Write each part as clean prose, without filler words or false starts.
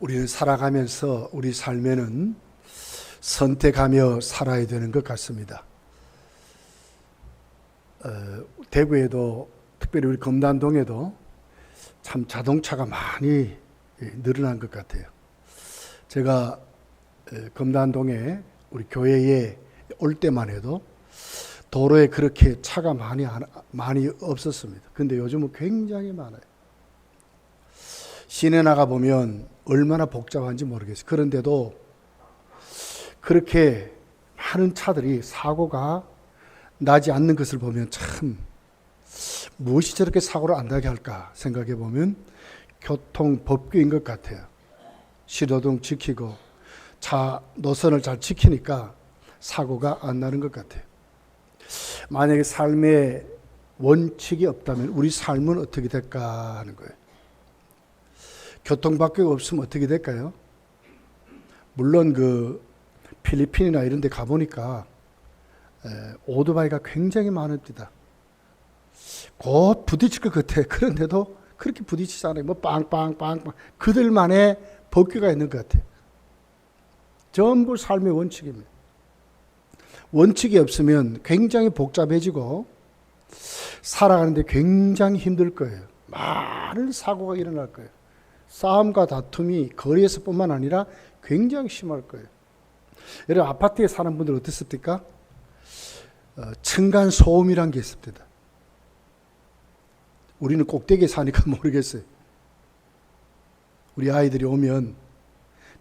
우리는 살아가면서 우리 삶에는 선택하며 살아야 되는 것 같습니다. 대구에도 특별히 우리 검단동에도 참 자동차가 많이 늘어난 것 같아요. 제가 검단동에 우리 교회에 올 때만 해도 도로에 그렇게 차가 많이 없었습니다. 근데 요즘은 굉장히 많아요. 시내 나가 보면 얼마나 복잡한지 모르겠어요. 그런데도 그렇게 많은 차들이 사고가 나지 않는 것을 보면 참 무엇이 저렇게 사고를 안 나게 할까 생각해 보면 교통법규인 것 같아요. 신호등 지키고 차 노선을 잘 지키니까 사고가 안 나는 것 같아요. 만약에 삶에 원칙이 없다면 우리 삶은 어떻게 될까 하는 거예요. 교통법규가 없으면 어떻게 될까요? 물론 그 필리핀이나 이런 데 가보니까 오토바이가 굉장히 많습니다. 곧 부딪힐 것 같아. 그런데도 그렇게 부딪히지 않아요. 뭐 빵빵빵빵. 그들만의 법규가 있는 것 같아요. 전부 삶의 원칙입니다. 원칙이 없으면 굉장히 복잡해지고 살아가는데 굉장히 힘들 거예요. 많은 사고가 일어날 거예요. 싸움과 다툼이 거리에서 뿐만 아니라 굉장히 심할 거예요. 여러분 아파트에 사는 분들 어떻습니까? 층간 소음이란 게 있습니다. 우리는 꼭대기에 사니까 모르겠어요. 우리 아이들이 오면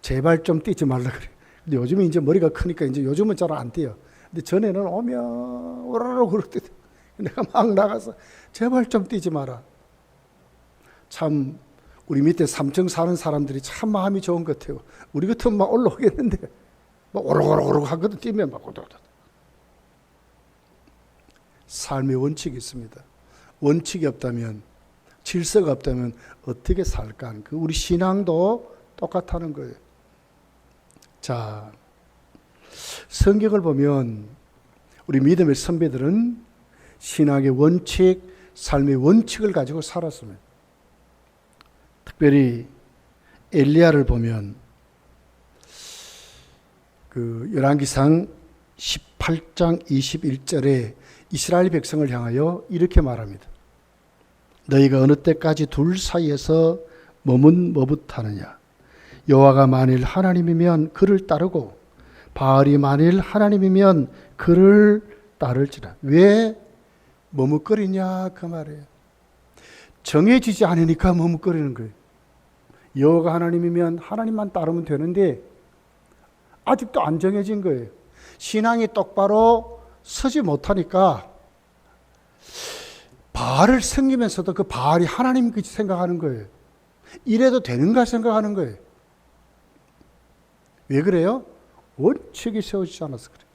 제발 좀 뛰지 말라 그래요. 근데 요즘은 이제 머리가 크니까 이제 요즘은 잘 안 뛰어요. 근데 전에는 오면 오라라고 그럴 때 내가 막 나가서 제발 좀 뛰지 마라. 참 우리 밑에 3층 사는 사람들이 참 마음이 좋은 것 같아요. 우리 같으면 막 올라오겠는데 막 오르고르고 하거든. 뛰면 막 오르고. 삶의 원칙이 있습니다. 원칙이 없다면, 질서가 없다면 어떻게 살까? 그 우리 신앙도 똑같다는 거예요. 자, 성경을 보면 우리 믿음의 선배들은 신앙의 원칙, 삶의 원칙을 가지고 살았습니다. 특별히 엘리야를 보면 그 열왕기상 18장 21절에 이스라엘 백성을 향하여 이렇게 말합니다. 너희가 어느 때까지 둘 사이에서 머뭇머뭇하느냐. 여호와가 만일 하나님이면 그를 따르고 바알이 만일 하나님이면 그를 따를지라. 왜 머뭇거리냐 그 말이에요. 정해지지 않으니까 머뭇거리는 거예요. 여호와가 하나님이면 하나님만 따르면 되는데 아직도 안 정해진 거예요. 신앙이 똑바로 서지 못하니까 바알을 섬기면서도 그 바알이 하나님같이 생각하는 거예요. 이래도 되는가 생각하는 거예요. 왜 그래요? 원칙이 세워지지 않아서 그래요.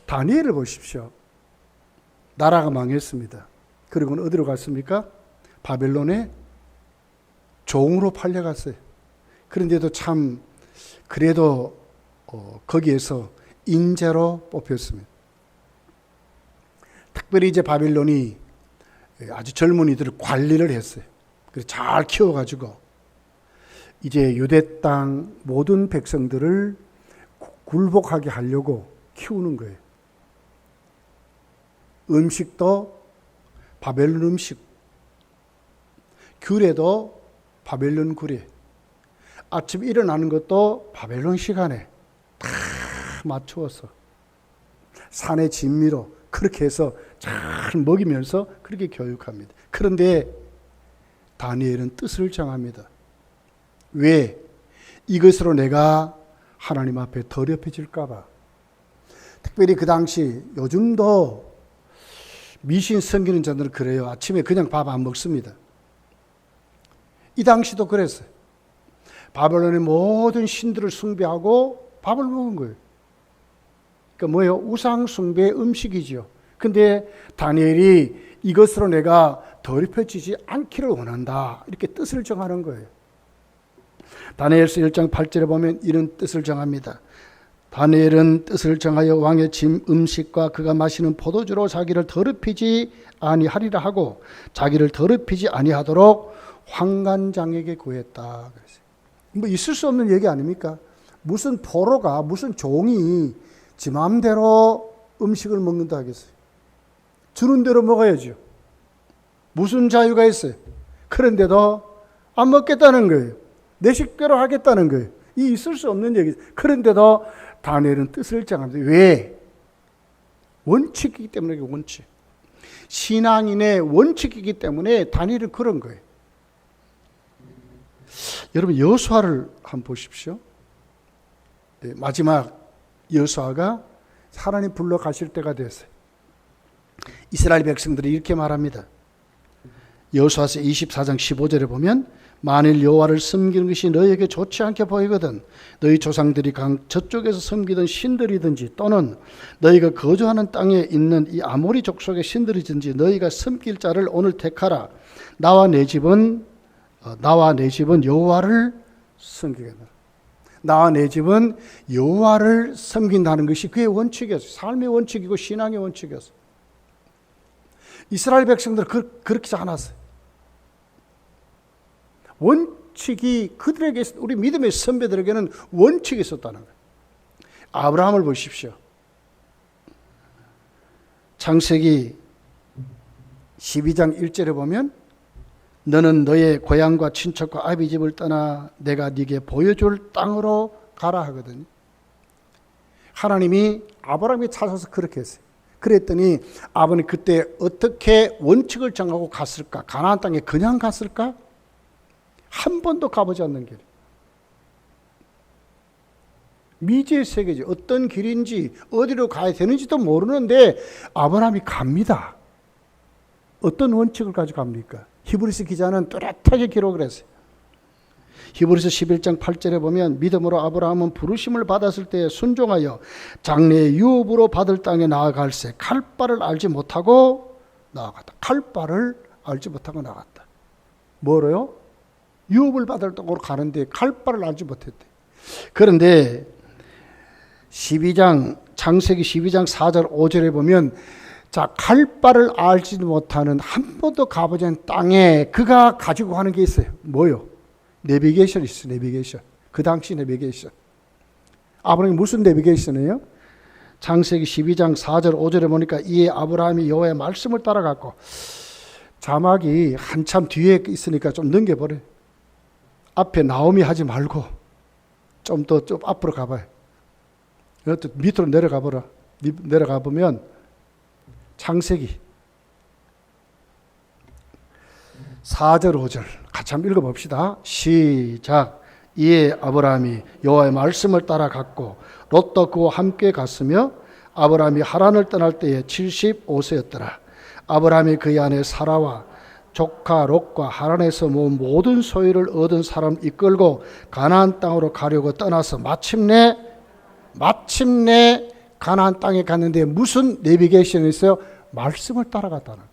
다니엘을 보십시오. 나라가 망했습니다. 그리고는 어디로 갔습니까? 바벨론에 종으로 팔려갔어요. 그런데도 참 그래도 거기에서 인재로 뽑혔습니다. 특별히 이제 바벨론이 아주 젊은이들을 관리를 했어요. 그래서 잘 키워가지고 이제 유대 땅 모든 백성들을 굴복하게 하려고 키우는 거예요. 음식도 바벨론 음식, 규례도 바벨론 규례, 아침 일어나는 것도 바벨론 시간에 다 맞추어서 산의 진미로 그렇게 해서 잘 먹이면서 그렇게 교육합니다. 그런데 다니엘은 뜻을 정합니다. 왜? 이것으로 내가 하나님 앞에 더럽혀질까 봐. 특별히 그 당시 요즘도 미신 섬기는 자들은 그래요. 아침에 그냥 밥 안 먹습니다. 이 당시도 그랬어요. 바벨론의 모든 신들을 숭배하고 밥을 먹은 거예요. 그러니까 뭐예요? 우상 숭배의 음식이죠. 근데 다니엘이 이것으로 내가 더럽혀지지 않기를 원한다. 이렇게 뜻을 정하는 거예요. 다니엘서 1장 8절에 보면 이런 뜻을 정합니다. 다니엘은 뜻을 정하여 왕의 짐 음식과 그가 마시는 포도주로 자기를 더럽히지 아니하리라 하고 자기를 더럽히지 아니하도록 환관장에게 구했다. 뭐 있을 수 없는 얘기 아닙니까? 무슨 포로가, 무슨 종이 지 마음대로 음식을 먹는다 하겠어요. 주는 대로 먹어야죠. 무슨 자유가 있어요? 그런데도 안 먹겠다는 거예요. 내 식대로 하겠다는 거예요. 이 있을 수 없는 얘기죠. 그런데도 다니엘은 뜻을 정합니다. 왜? 원칙이기 때문에. 원칙. 신앙인의 원칙이기 때문에 다니엘은 그런 거예요. 여러분 여호수아를 한번 보십시오. 마지막 여호수아가 하나님 불러 가실 때가 됐어요. 이스라엘 백성들이 이렇게 말합니다. 여호수아서 24장 15절에 보면 만일 여호와를 섬기는 것이 너희에게 좋지 않게 보이거든 너희 조상들이 저쪽에서 섬기던 신들이든지 또는 너희가 거주하는 땅에 있는 이 아모리 족속의 신들이든지 너희가 섬길 자를 오늘 택하라. 나와 내 집은 여호와를 섬기겠노라. 나와 내 집은 여호와를 섬긴다는 것이 그의 원칙이었어요. 삶의 원칙이고 신앙의 원칙이었어요. 이스라엘 백성들은 그렇게 않았어요. 원칙이 그들에게, 우리 믿음의 선배들에게는 원칙이 있었다는 거예요. 아브라함을 보십시오. 창세기 12장 1절에 보면 너는 너의 고향과 친척과 아비 집을 떠나 내가 네게 보여줄 땅으로 가라 하거든요. 하나님이 아브라함이 찾아서 그렇게 했어요. 그랬더니 아버님 그때 어떻게 원칙을 정하고 갔을까? 가나안 땅에 그냥 갔을까? 한 번도 가보지 않는 길. 미지의 세계지. 어떤 길인지 어디로 가야 되는지도 모르는데 아브라함이 갑니다. 어떤 원칙을 가지고 갑니까? 히브리서 기자는 뚜렷하게 기록을 했어요. 히브리서 11장 8절에 보면 믿음으로 아브라함은 부르심을 받았을 때 순종하여 장래의 유업으로 받을 땅에 나아갈새 칼바를 알지 못하고 나아갔다. 칼바를 알지 못하고 나갔다. 뭐로요? 유업을 받을 땅으로 가는데 칼바를 알지 못했대. 그런데 창세기 12장 4절 5절에 보면 자, 칼바를 알지도 못하는 한 번도 가보지 않은 땅에 그가 가지고 가는 게 있어요. 뭐요? 내비게이션이 있어요. 내비게이션. 그 당시 내비게이션. 아브라함이 무슨 내비게이션이에요? 창세기 12장 4절 5절에 보니까 이에 아브라함이 여호와의 말씀을 따라갔고 자막이 한참 뒤에 있으니까 좀 넘겨버려요. 앞에 나오미 하지 말고 좀 앞으로 가봐요. 밑으로 내려가보라. 내려가보면 창세기 4절 5절 같이 한번 읽어봅시다. 시작. 이에 아브라함이 여호와의 말씀을 따라갔고 롯도 그와 함께 갔으며 아브라함이 하란을 떠날 때에 75세였더라. 아브라함이 그의 아내 사라와 조카 롯과 하란에서 모은 모든 소유를 얻은 사람 이끌고 가나안 땅으로 가려고 떠나서 마침내 가나안 땅에 갔는데 무슨 내비게이션이 있어요? 말씀을 따라갔다는 거예요.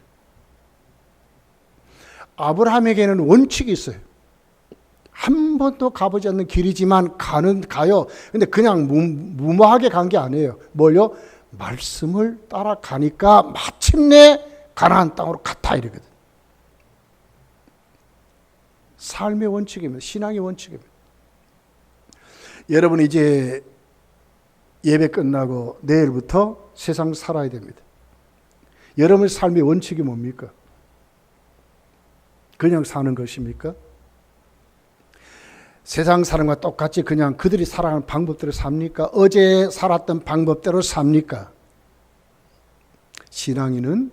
아브라함에게는 원칙이 있어요. 한 번도 가보지 않는 길이지만 가요. 근데 그냥 무모하게 간 게 아니에요. 뭘요? 말씀을 따라가니까 마침내 가나안 땅으로 갔다 이러거든. 삶의 원칙입니다. 신앙의 원칙입니다. 여러분 이제 예배 끝나고 내일부터 세상 살아야 됩니다. 여러분의 삶의 원칙이 뭡니까? 그냥 사는 것입니까? 세상 사람과 똑같이 그냥 그들이 살아가는 방법대로 삽니까? 어제 살았던 방법대로 삽니까? 신앙인은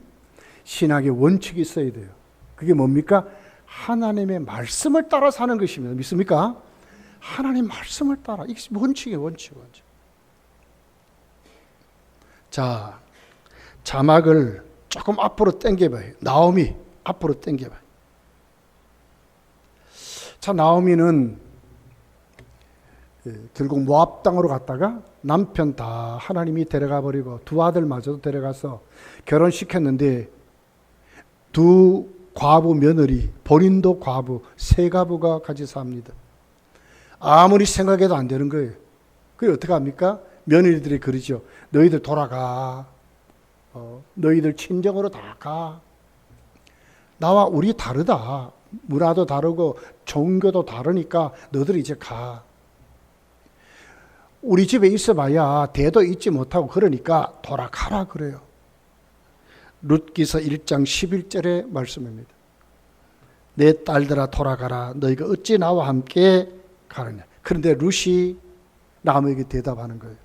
신학의 원칙이 있어야 돼요. 그게 뭡니까? 하나님의 말씀을 따라 사는 것입니다. 믿습니까? 하나님 말씀을 따라. 이게 원칙이에요. 원칙. 자, 자막을 조금 앞으로 당겨봐요. 나오미 앞으로 당겨봐요. 자, 나오미는 결국 모압 땅으로 갔다가 남편 다 하나님이 데려가 버리고 두 아들마저도 데려가서 결혼시켰는데 두 과부 며느리, 본인도 과부, 세 가부가 같이 삽니다. 아무리 생각해도 안 되는 거예요. 그게 어떻게 합니까? 며느리들이 그러죠. 너희들 돌아가. 너희들 친정으로 다 가. 나와 우리 다르다. 문화도 다르고 종교도 다르니까 너들 이제 가. 우리 집에 있어봐야 대도 잊지 못하고 그러니까 돌아가라 그래요. 룻기서 1장 11절의 말씀입니다. 내 딸들아 돌아가라. 너희가 어찌 나와 함께 가느냐. 그런데 룻이 나무에게 대답하는 거예요.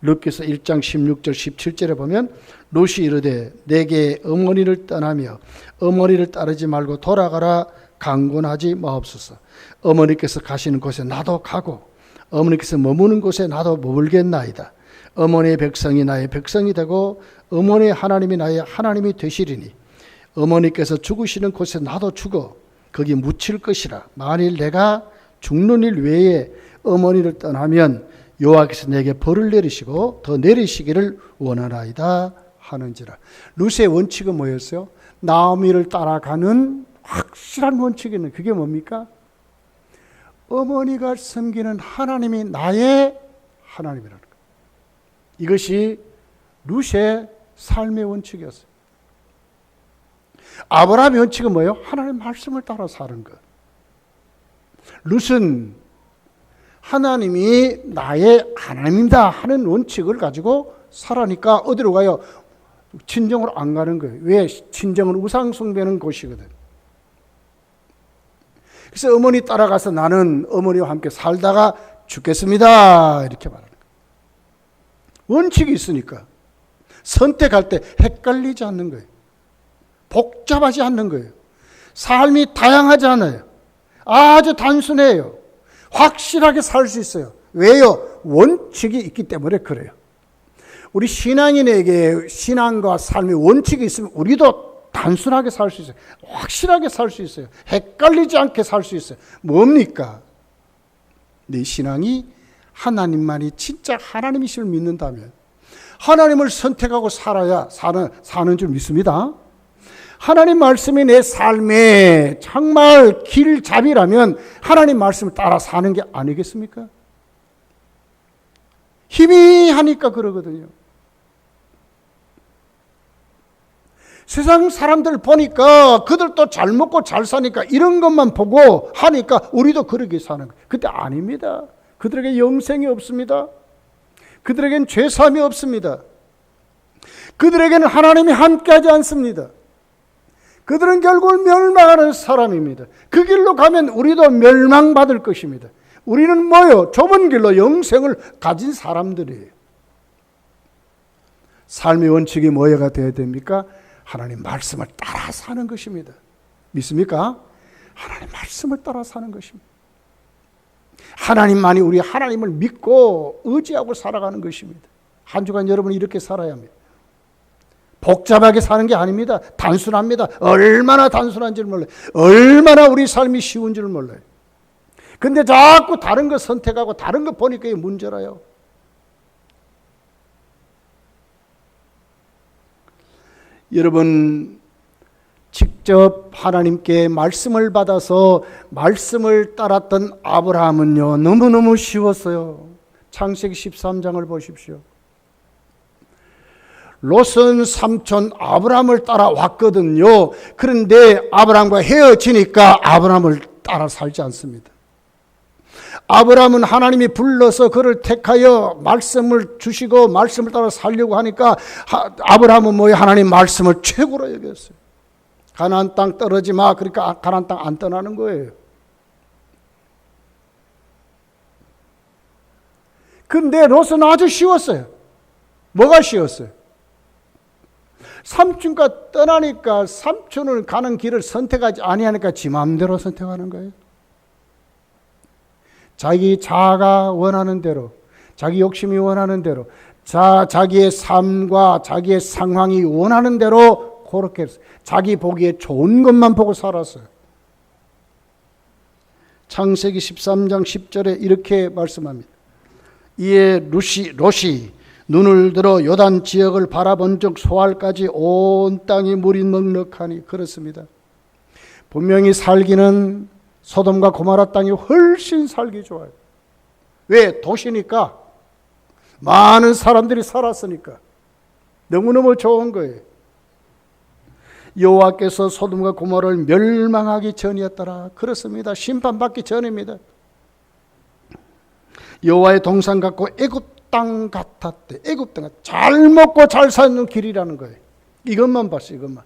룻기서 1장 16절 17절에 보면 룻이 이르되 내게 어머니를 떠나며 어머니를 따르지 말고 돌아가라 강권하지 마옵소서. 어머니께서 가시는 곳에 나도 가고 어머니께서 머무는 곳에 나도 머물겠나이다. 어머니의 백성이 나의 백성이 되고 어머니의 하나님이 나의 하나님이 되시리니 어머니께서 죽으시는 곳에 나도 죽어 거기 묻힐 것이라. 만일 내가 죽는 일 외에 어머니를 떠나면 여호와께서 내게 벌을 내리시고 더 내리시기를 원하나이다 하는지라. 룻의 원칙은 뭐였어요? 나오미를 따라가는 확실한 원칙이 있는, 그게 뭡니까? 어머니가 섬기는 하나님이 나의 하나님이라는 거예요. 이것이 룻의 삶의 원칙이었어요. 아브라함의 원칙은 뭐예요? 하나님의 말씀을 따라 사는 것. 룻은 하나님이 나의 하나님이다 하는 원칙을 가지고 살아니까 어디로 가요? 친정으로 안 가는 거예요. 왜? 친정은 우상 숭배하는 곳이거든. 그래서 어머니 따라가서 나는 어머니와 함께 살다가 죽겠습니다 이렇게 말하는 거예요. 원칙이 있으니까 선택할 때 헷갈리지 않는 거예요. 복잡하지 않는 거예요. 삶이 다양하지 않아요. 아주 단순해요. 확실하게 살 수 있어요. 왜요? 원칙이 있기 때문에 그래요. 우리 신앙인에게 신앙과 삶의 원칙이 있으면 우리도 단순하게 살 수 있어요. 확실하게 살 수 있어요. 헷갈리지 않게 살 수 있어요. 뭡니까? 내 신앙이 하나님만이 진짜 하나님이심을 믿는다면 하나님을 선택하고 살아야 사는 줄 믿습니다. 하나님 말씀이 내 삶에 정말 길잡이라면 하나님 말씀을 따라 사는 게 아니겠습니까? 희미하니까 그러거든요. 세상 사람들 보니까 그들도 잘 먹고 잘 사니까 이런 것만 보고 하니까 우리도 그렇게 사는 거예요. 근데 아닙니다. 그들에게 영생이 없습니다. 그들에겐 죄사함이 없습니다. 그들에게는 하나님이 함께하지 않습니다. 그들은 결국 멸망하는 사람입니다. 그 길로 가면 우리도 멸망받을 것입니다. 우리는 뭐요? 좁은 길로 영생을 가진 사람들이에요. 삶의 원칙이 뭐가 되어야 됩니까? 하나님 말씀을 따라 사는 것입니다. 믿습니까? 하나님 말씀을 따라 사는 것입니다. 하나님만이 우리 하나님을 믿고 의지하고 살아가는 것입니다. 한 주간 여러분이 이렇게 살아야 합니다. 복잡하게 사는 게 아닙니다. 단순합니다. 얼마나 단순한 줄 몰라요. 얼마나 우리 삶이 쉬운 줄 몰라요. 근데 자꾸 다른 거 선택하고 다른 거 보니까 이게 문제라요. 여러분 직접 하나님께 말씀을 받아서 말씀을 따랐던 아브라함은요 너무너무 쉬웠어요. 창세기 13장을 보십시오. 롯은 삼촌 아브라함을 따라왔거든요. 그런데 아브라함과 헤어지니까 아브라함을 따라 살지 않습니다. 아브라함은 하나님이 불러서 그를 택하여 말씀을 주시고 말씀을 따라 살려고 하니까 아브라함은 뭐예요? 하나님 말씀을 최고로 여겼어요. 가나안 땅 떨어지 마. 그러니까 가나안 땅 안 떠나는 거예요. 근데 롯은 아주 쉬웠어요. 뭐가 쉬웠어요? 삼촌과 떠나니까 삼촌을 가는 길을 선택하지 아니하니까 지 마음대로 선택하는 거예요. 자기 자아가 원하는 대로, 자기 욕심이 원하는 대로, 자기의 삶과 자기의 상황이 원하는 대로 그렇게 자기 보기에 좋은 것만 보고 살았어요. 창세기 13장 10절에 이렇게 말씀합니다. 이에 롯이 눈을 들어 요단 지역을 바라본 적 소알까지 온 땅이 물이 넉넉하니. 그렇습니다. 분명히 살기는 소돔과 고모라 땅이 훨씬 살기 좋아요. 왜? 도시니까. 많은 사람들이 살았으니까. 너무너무 좋은 거예요. 여호와께서 소돔과 고모라를 멸망하기 전이었더라. 그렇습니다. 심판받기 전입니다. 여호와의 동산 같고 애굽 땅 같았대. 애굽 땅, 잘 먹고 잘 사는 길이라는 거예요. 이것만 봤어요. 이것만.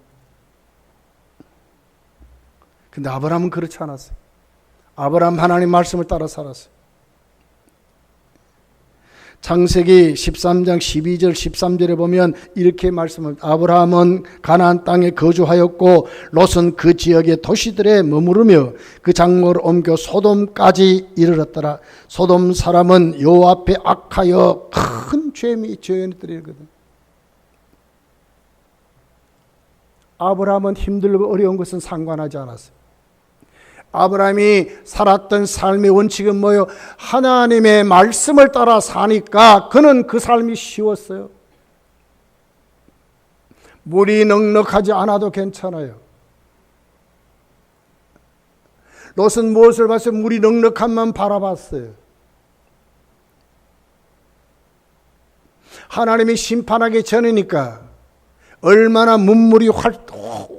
근데 아브라함은 그렇지 않았어요. 아브라함 하나님 말씀을 따라 살았어요. 창세기 13장 12절 13절에 보면 이렇게 말씀합니다. 아브라함은 가나안 땅에 거주하였고 롯은 그 지역의 도시들에 머무르며 그 장막을 옮겨 소돔까지 이르렀더라. 소돔 사람은 여호와 앞에 악하여 큰 죄인들이거든. 아브라함은 힘들고 어려운 것은 상관하지 않았어요. 아브라함이 살았던 삶의 원칙은 뭐예요? 하나님의 말씀을 따라 사니까 그는 그 삶이 쉬웠어요. 물이 넉넉하지 않아도 괜찮아요. 롯은 무엇을 봤어요? 물이 넉넉함만 바라봤어요. 하나님이 심판하기 전이니까 얼마나 문물이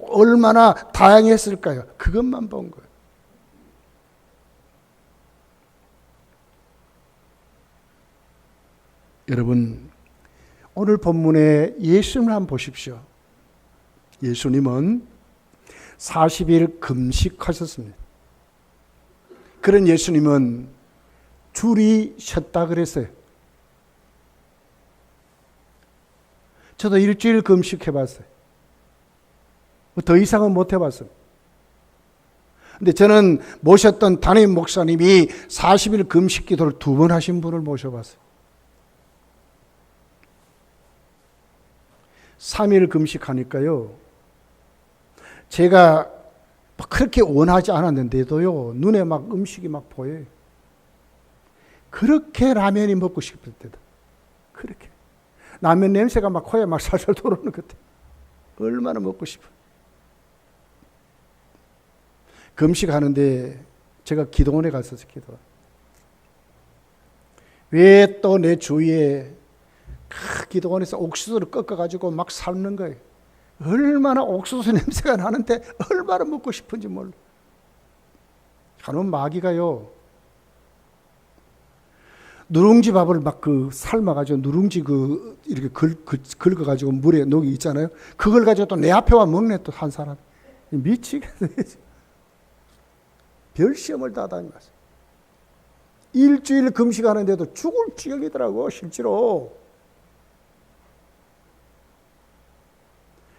얼마나 다양했을까요? 그것만 본 거예요. 여러분, 오늘 본문에 예수님을 한번 보십시오. 예수님은 40일 금식하셨습니다. 그런 예수님은 줄이 섰다 그랬어요. 저도 일주일 금식해봤어요. 더 이상은 못 해봤어요. 근데 저는 모셨던 담임 목사님이 40일 금식 기도를 2번 하신 분을 모셔봤어요. 3일 금식하니까요, 제가 그렇게 원하지 않았는데도요, 눈에 막 음식이 막 보여요. 그렇게 라면이 먹고 싶을 때다. 그렇게. 라면 냄새가 막 코에 막 살살 돌아오는 것 같아요. 얼마나 먹고 싶어. 금식하는데 제가 기도원에 갔었어요. 기도원. 왜 또 내 주위에 기도원에서 옥수수를 꺾어가지고 막 삶는 거예요. 얼마나 옥수수 냄새가 나는데 얼마나 먹고 싶은지 몰라. 한번 마귀가요, 누룽지 밥을 막 삶아가지고 누룽지 이렇게 긁어가지고 물에 녹이 있잖아요. 그걸 가지고 또 내 앞에 와 먹네, 또 한 사람. 미치겠네. 별 시험을 다 다니면서. 일주일 금식하는데도 죽을 지경이더라고, 실제로.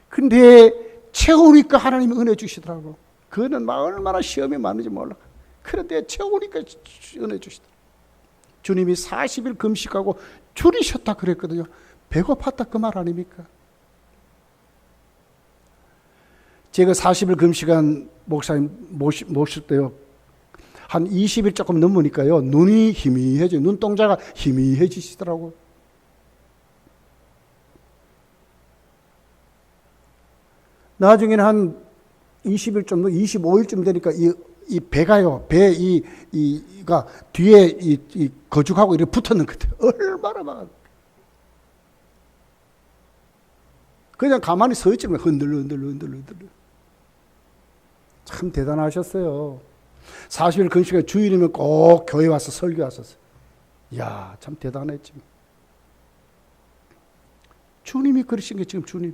근데 채우니까 하나님이 은혜 주시더라고. 그거는 막 얼마나 시험이 많은지 몰라. 그런데 채우니까 은혜 주시더라고. 주님이 40일 금식하고 줄이셨다 그랬거든요. 배고팠다 그 말 아닙니까? 제가 40일 금식한 목사님 모실 때요, 한 20일 조금 넘으니까요, 눈이 희미해져요. 눈동자가 희미해지시더라고. 나중에는 한 20일 좀, 25일쯤 되니까 이 배가요, 이가 뒤에 이 거죽하고 이렇게 붙었는 것 같아요. 얼마나 막. 그냥 가만히 서 있지만 흔들흔들. 참 대단하셨어요. 40일 금식에 주일이면 꼭 교회 와서 설교 왔었어요. 이야, 참 대단했지. 주님이 그러신 게 지금 주님이.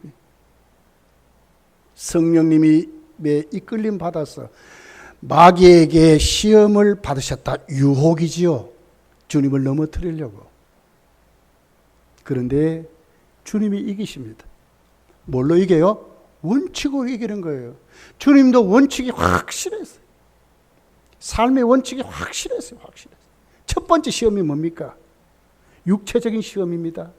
성령님이 이끌림 받아서 마귀에게 시험을 받으셨다. 유혹이지요. 주님을 넘어뜨리려고. 그런데 주님이 이기십니다. 뭘로 이겨요? 원칙으로 이기는 거예요. 주님도 원칙이 확실했어요. 삶의 원칙이 확실했어요. 첫 번째 시험이 뭡니까? 육체적인 시험입니다.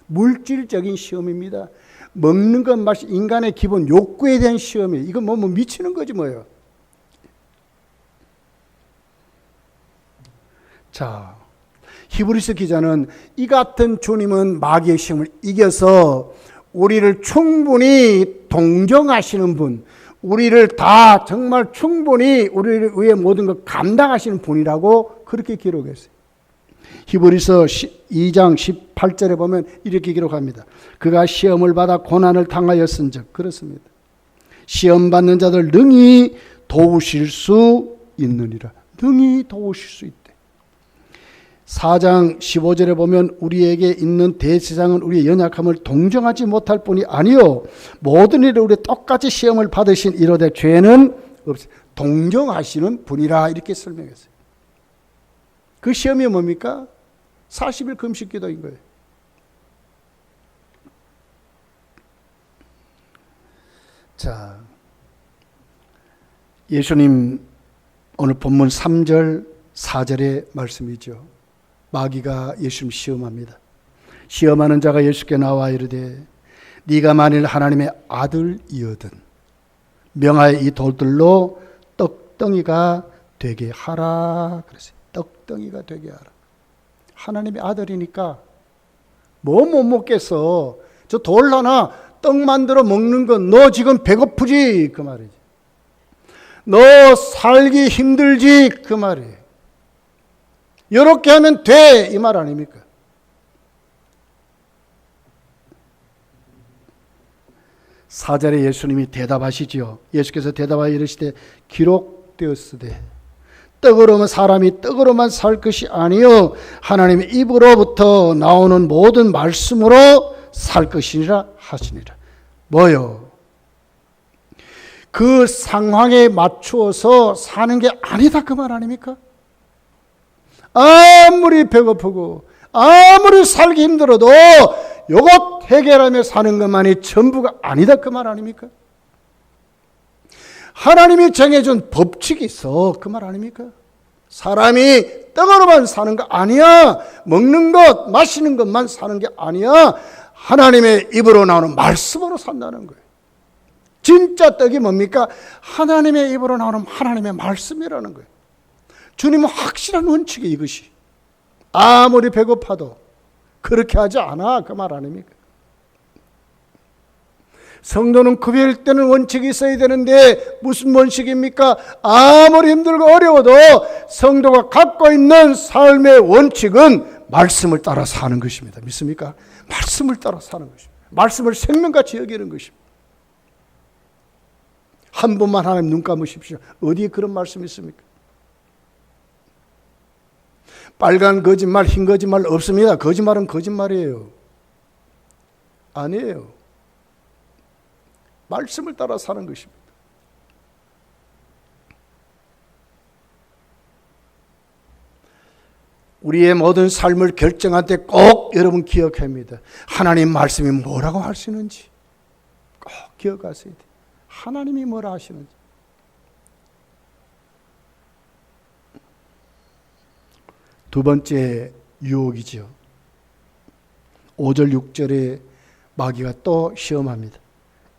물질적인 시험입니다. 먹는 것 맛이 인간의 기본 욕구에 대한 시험이에요. 이건 뭐 미치는 거지 뭐예요. 자, 히브리서 기자는 이 같은 주님은 마귀의 시험을 이겨서 우리를 충분히 동정하시는 분, 우리를 다 정말 충분히 우리를 위해 모든 걸 감당하시는 분이라고 그렇게 기록했어요. 히브리서 2장 18절에 보면 이렇게 기록합니다. 그가 시험을 받아 고난을 당하였은즉, 그렇습니다. 시험 받는 자들 능히 도우실 수 있느니라. 능히 도우실 수 있대. 4장 15절에 보면 우리에게 있는 대제사장은 우리의 연약함을 동정하지 못할 뿐이 아니요 모든 일에 우리 똑같이 시험을 받으신 이로되 죄는 없어 동정하시는 분이라 이렇게 설명했어요. 그 시험이 뭡니까? 40일 금식 기도인 거예요. 자, 예수님 오늘 본문 3절 4절의 말씀이죠. 마귀가 예수님 시험합니다. 시험하는 자가 예수께 나와 이르되 네가 만일 하나님의 아들이거든 명하여 이 돌들로 떡덩이가 되게 하라 그랬어요. 떡덩이가 되게 하라. 하나님의 아들이니까 뭐 못 먹겠어. 저 돌 하나 떡 만들어 먹는 건 너 지금 배고프지 그 말이지. 너 살기 힘들지 그 말이에요. 이렇게 하면 돼 이 말 아닙니까? 사절에 예수님이 대답하시지요. 예수께서 대답하여 이르시되 기록되었으되 떡으로만 사람이 떡으로만 살 것이 아니요 하나님의 입으로부터 나오는 모든 말씀으로 살 것이니라 하시니라. 뭐요? 그 상황에 맞추어서 사는 게 아니다 그 말 아닙니까? 아무리 배고프고 아무리 살기 힘들어도 이것 해결하며 사는 것만이 전부가 아니다 그 말 아닙니까? 하나님이 정해준 법칙이 있어 그 말 아닙니까? 사람이 떡으로만 사는 거 아니야. 먹는 것 마시는 것만 사는 게 아니야. 하나님의 입으로 나오는 말씀으로 산다는 거예요. 진짜 떡이 뭡니까? 하나님의 입으로 나오는 하나님의 말씀이라는 거예요. 주님은 확실한 원칙이 이것이. 아무리 배고파도 그렇게 하지 않아 그 말 아닙니까? 성도는 구별할 때는 원칙이 있어야 되는데 무슨 원칙입니까? 아무리 힘들고 어려워도 성도가 갖고 있는 삶의 원칙은 말씀을 따라 사는 것입니다. 믿습니까? 말씀을 따라 사는 것입니다. 말씀을 생명같이 여기는 것입니다. 한 번만 하나님 눈 감으십시오. 어디에 그런 말씀이 있습니까? 빨간 거짓말, 흰 거짓말 없습니다. 거짓말은 거짓말이에요. 아니에요. 말씀을 따라 사는 것입니다. 우리의 모든 삶을 결정할 때 꼭 여러분 기억해야 합니다. 하나님 말씀이 뭐라고 하시는지 꼭 기억하셔야 돼요. 하나님이 뭐라 하시는지. 두 번째 유혹이죠. 5절 6절에 마귀가 또 시험합니다.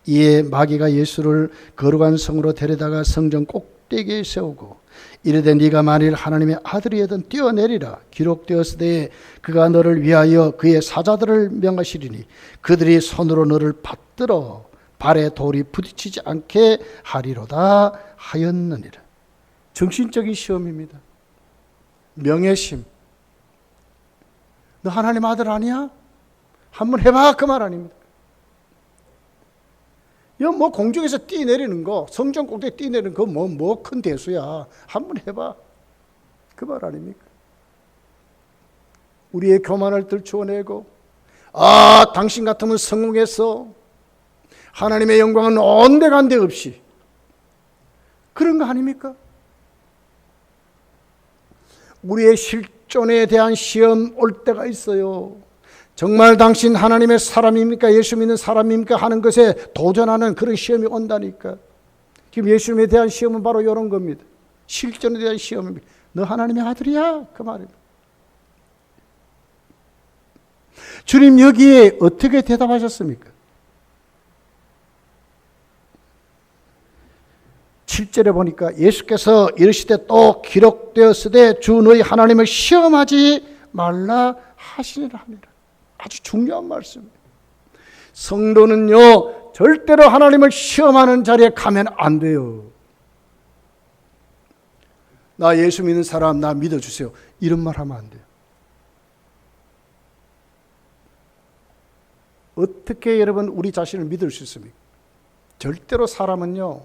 이에 마귀가 예수를 거룩한 성으로 데려다가 성전 꼭대기에 세우고 이르되 네가 만일 하나님의 아들이거든 뛰어내리라. 기록되었으되 그가 너를 위하여 그의 사자들을 명하시리니 그들이 손으로 너를 받들어 발에 돌이 부딪히지 않게 하리로다 하였느니라. 정신적인 시험입니다. 명예심. 너 하나님 아들 아니야? 한번 해봐 그 말 아닙니다. 이거 뭐 공중에서 뛰내리는 거, 성전 꼭대기 뛰내리는 거 뭐 큰 대수야. 한번 해봐. 그 말 아닙니까? 우리의 교만을 들추어내고 당신 같으면 성공했어. 하나님의 영광은 온데간데 없이. 그런 거 아닙니까? 우리의 실존에 대한 시험 올 때가 있어요. 정말 당신 하나님의 사람입니까? 예수 믿는 사람입니까? 하는 것에 도전하는 그런 시험이 온다니까. 지금 예수님에 대한 시험은 바로 이런 겁니다. 실존에 대한 시험입니다. 너 하나님의 아들이야? 그 말입니다. 주님 여기에 어떻게 대답하셨습니까? 7절에 보니까 예수께서 이르시되 또 기록되었으되 주 너희 하나님을 시험하지 말라 하시니라 합니다. 아주 중요한 말씀이에요. 성도는요 절대로 하나님을 시험하는 자리에 가면 안 돼요. 나 예수 믿는 사람 나 믿어주세요. 이런 말 하면 안 돼요. 어떻게 여러분 우리 자신을 믿을 수 있습니까? 절대로 사람은요,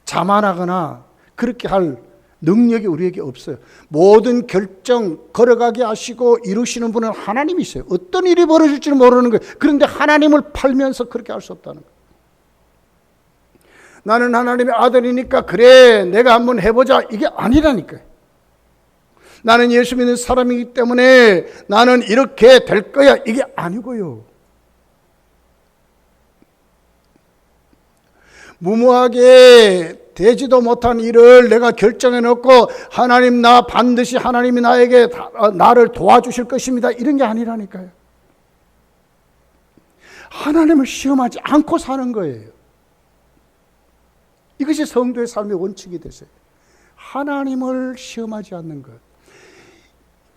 자만하거나 그렇게 할 능력이 우리에게 없어요. 모든 결정 걸어가게 하시고 이루시는 분은 하나님이세요. 어떤 일이 벌어질지는 모르는 거예요. 그런데 하나님을 팔면서 그렇게 할 수 없다는 거예요. 나는 하나님의 아들이니까 그래 내가 한번 해보자, 이게 아니라니까요. 나는 예수 믿는 사람이기 때문에 나는 이렇게 될 거야, 이게 아니고요. 무모하게 되지도 못한 일을 내가 결정해 놓고 하나님 나 반드시 하나님이 나에게 나를 도와주실 것입니다, 이런 게 아니라니까요. 하나님을 시험하지 않고 사는 거예요. 이것이 성도의 삶의 원칙이 되세요. 하나님을 시험하지 않는 것.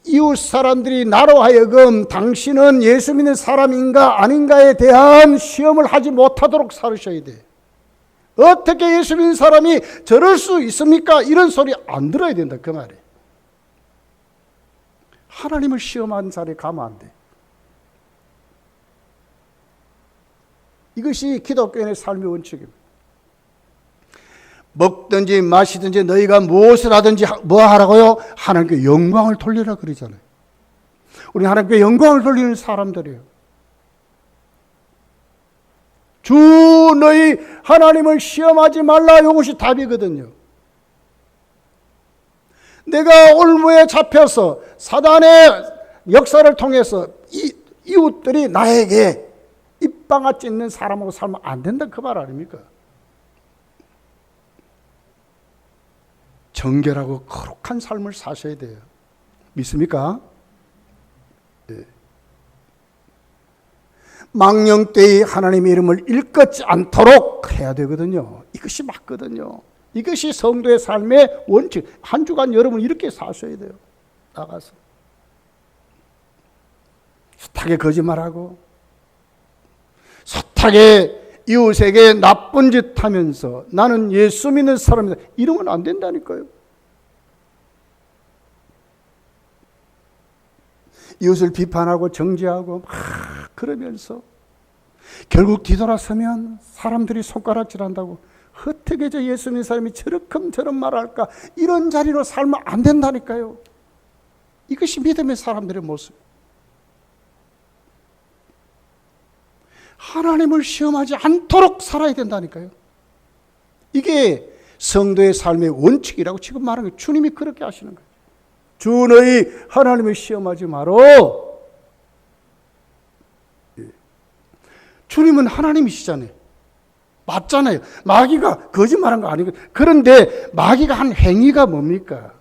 이웃 사람들이 나로 하여금 당신은 예수 믿는 사람인가 아닌가에 대한 시험을 하지 못하도록 살으셔야 돼요. 어떻게 예수 믿는 사람이 저럴 수 있습니까? 이런 소리 안 들어야 된다, 그 말이에요. 하나님을 시험하는 자리에 가면 안 돼. 이것이 기독교인의 삶의 원칙입니다. 먹든지 마시든지 너희가 무엇을 하든지 뭐 하라고요? 하나님께 영광을 돌리라 그러잖아요. 우리 하나님께 영광을 돌리는 사람들이에요. 주 너희 하나님을 시험하지 말라, 이것이 답이거든요. 내가 올무에 잡혀서 사단의 역사를 통해서 이웃들이 나에게 입방아 찢는 사람하고 살면 안 된다, 그 말 아닙니까? 정결하고 거룩한 삶을 사셔야 돼요. 믿습니까? 네. 망령되이 하나님의 이름을 일컫지 않도록 해야 되거든요. 이것이 맞거든요. 이것이 성도의 삶의 원칙. 한 주간 여러분 이렇게 사셔야 돼요. 나가서 숱하게 거짓말하고 숱하게 이웃에게 나쁜 짓 하면서 나는 예수 믿는 사람이다, 이러면 안 된다니까요. 이웃을 비판하고 정죄하고 막 그러면서 결국 뒤돌아서면 사람들이 손가락질한다고, 어떻게 저 예수 믿는 사람이 저런 말을 할까, 이런 자리로 살면 안 된다니까요. 이것이 믿음의 사람들의 모습. 하나님을 시험하지 않도록 살아야 된다니까요. 이게 성도의 삶의 원칙이라고 지금 말하는 거예요. 주님이 그렇게 하시는 거예요. 주 너희 하나님을 시험하지 마로. 주님은 하나님이시잖아요. 맞잖아요. 마귀가 거짓말한 거 아니고. 그런데 마귀가 한 행위가 뭡니까?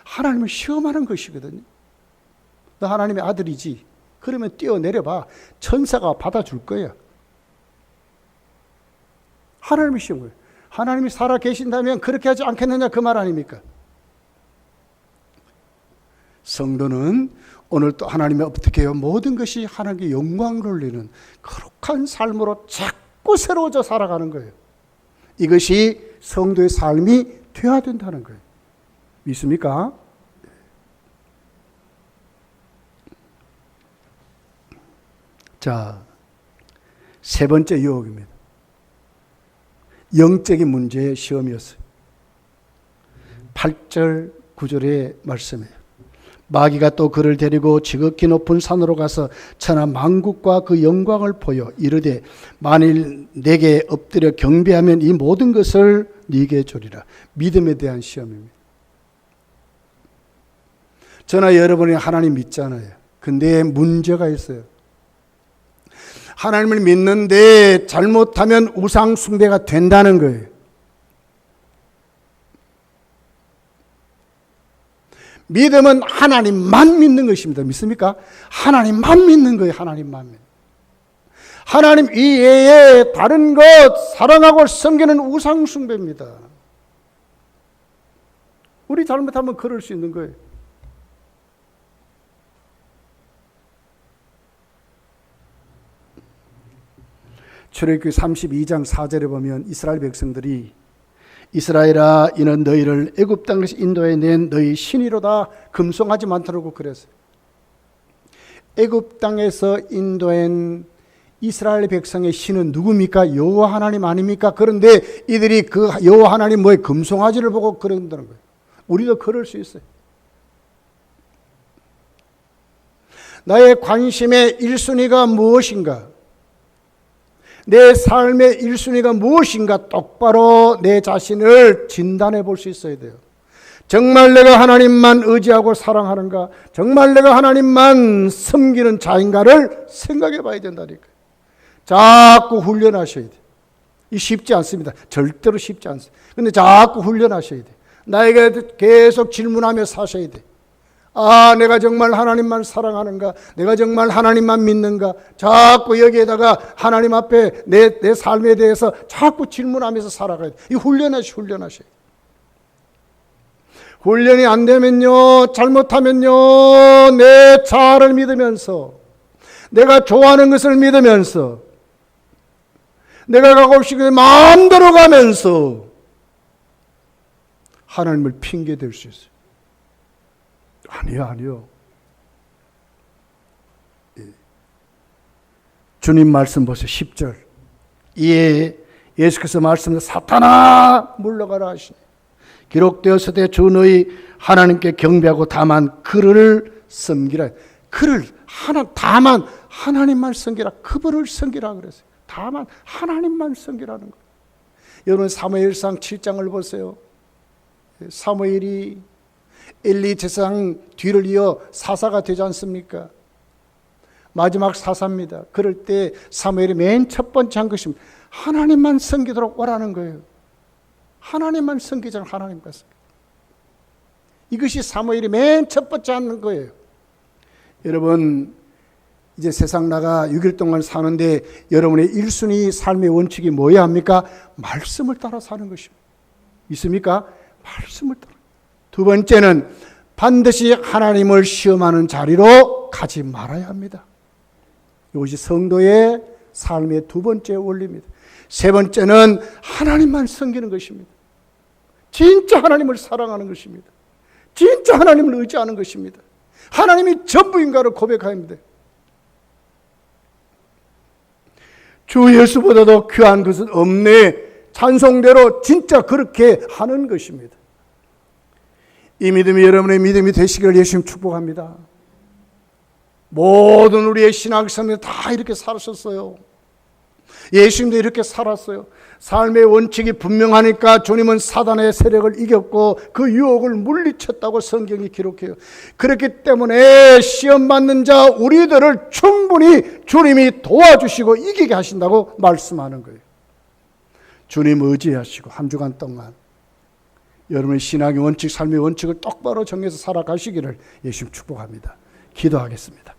하나님을 시험하는 것이거든요. 너 하나님의 아들이지, 그러면 뛰어내려봐. 천사가 받아줄 거야. 하나님이 시험 거예요. 하나님이 살아 계신다면 그렇게 하지 않겠느냐, 그 말 아닙니까? 성도는 오늘 또 하나님이 어떻게 해요? 모든 것이 하나님께 영광을 돌리는 거룩한 삶으로 자꾸 새로워져 살아가는 거예요. 이것이 성도의 삶이 되어야 된다는 거예요. 믿습니까? 자, 세 번째 유혹입니다. 영적인 문제의 시험이었어요. 8절 9절의 말씀이에요. 마귀가 또 그를 데리고 지극히 높은 산으로 가서 천하 만국과 그 영광을 보여 이르되 만일 내게 엎드려 경배하면 이 모든 것을 네게 주리라. 믿음에 대한 시험입니다. 저나 여러분이 하나님 믿잖아요. 근데 문제가 있어요. 하나님을 믿는데 잘못하면 우상 숭배가 된다는 거예요. 믿음은 하나님만 믿는 것입니다. 믿습니까? 하나님만 믿는 거예요. 하나님만. 하나님 이외에 다른 것 사랑하고 섬기는 우상 숭배입니다. 우리 잘못하면 그럴 수 있는 거예요. 출애굽기 32장 4절에 보면 이스라엘 백성들이 이스라엘아 이는 너희를 애굽 땅에서 인도해 낸 너희 신이로다 금송아지 많다고 그랬어요. 애굽 땅에서 인도한 이스라엘 백성의 신은 누굽니까? 여호와 하나님 아닙니까? 그런데 이들이 그 여호와 하나님 뭐에 금송아지를 보고 그런다는 거예요. 우리도 그럴 수 있어요. 나의 관심의 1순위가 무엇인가? 내 삶의 1순위가 무엇인가? 똑바로 내 자신을 진단해 볼 수 있어야 돼요. 정말 내가 하나님만 의지하고 사랑하는가? 정말 내가 하나님만 섬기는 자인가를 생각해 봐야 된다니까요. 자꾸 훈련하셔야 돼요. 이 쉽지 않습니다. 절대로 쉽지 않습니다. 근데 자꾸 훈련하셔야 돼요. 나에게 계속 질문하며 사셔야 돼요. 아, 내가 정말 하나님만 사랑하는가? 내가 정말 하나님만 믿는가? 자꾸 여기에다가 하나님 앞에 내 삶에 대해서 자꾸 질문하면서 살아가야 돼요. 이 훈련하셔야 돼요. 훈련이 안 되면요, 잘못하면요, 내 자아를 믿으면서, 내가 좋아하는 것을 믿으면서, 내가 가고 싶은 마음대로 가면서 하나님을 핑계 댈 수 있어요. 아니요. 주님 말씀 보세요. 10절. 이에 예수께서 말씀하시되 사탄아 물러가라 하시니 기록되었으되 주 너희 하나님께 경배하고 다만 그를 섬기라. 그를 다만 하나님만 섬기라. 그분을 섬기라 그랬어요. 다만 하나님만 섬기라는 거예요. 여러분 사무엘상 7장을 보세요. 사무엘이 엘리 제사장 뒤를 이어 사사가 되지 않습니까? 마지막 사사입니다. 그럴 때 사무엘이 맨 첫 번째 한 것입니다. 하나님만 섬기도록 오라는 거예요. 하나님만 섬기자. 하나님과 섬기. 이것이 사무엘이 맨 첫 번째 하는 거예요. 여러분 이제 세상 나가 6일 동안 사는데 여러분의 1순위 삶의 원칙이 뭐야 합니까? 말씀을 따라 사는 것입니다. 있습니까? 말씀을 따라. 두 번째는 반드시 하나님을 시험하는 자리로 가지 말아야 합니다. 이것이 성도의 삶의 두 번째 원리입니다. 세 번째는 하나님만 섬기는 것입니다. 진짜 하나님을 사랑하는 것입니다. 진짜 하나님을 의지하는 것입니다. 하나님이 전부인가를 고백해야 합니다. 주 예수보다도 귀한 것은 없네. 찬송대로 진짜 그렇게 하는 것입니다. 이 믿음이 여러분의 믿음이 되시기를 예수님 축복합니다. 모든 우리의 신앙생활에 다 이렇게 살았었어요. 예수님도 이렇게 살았어요. 삶의 원칙이 분명하니까 주님은 사단의 세력을 이겼고 그 유혹을 물리쳤다고 성경이 기록해요. 그렇기 때문에 시험받는 자 우리들을 충분히 주님이 도와주시고 이기게 하신다고 말씀하는 거예요. 주님 의지하시고 한 주간 동안 여러분의 신앙의 원칙, 삶의 원칙을 똑바로 정해서 살아가시기를 예수님 축복합니다. 기도하겠습니다.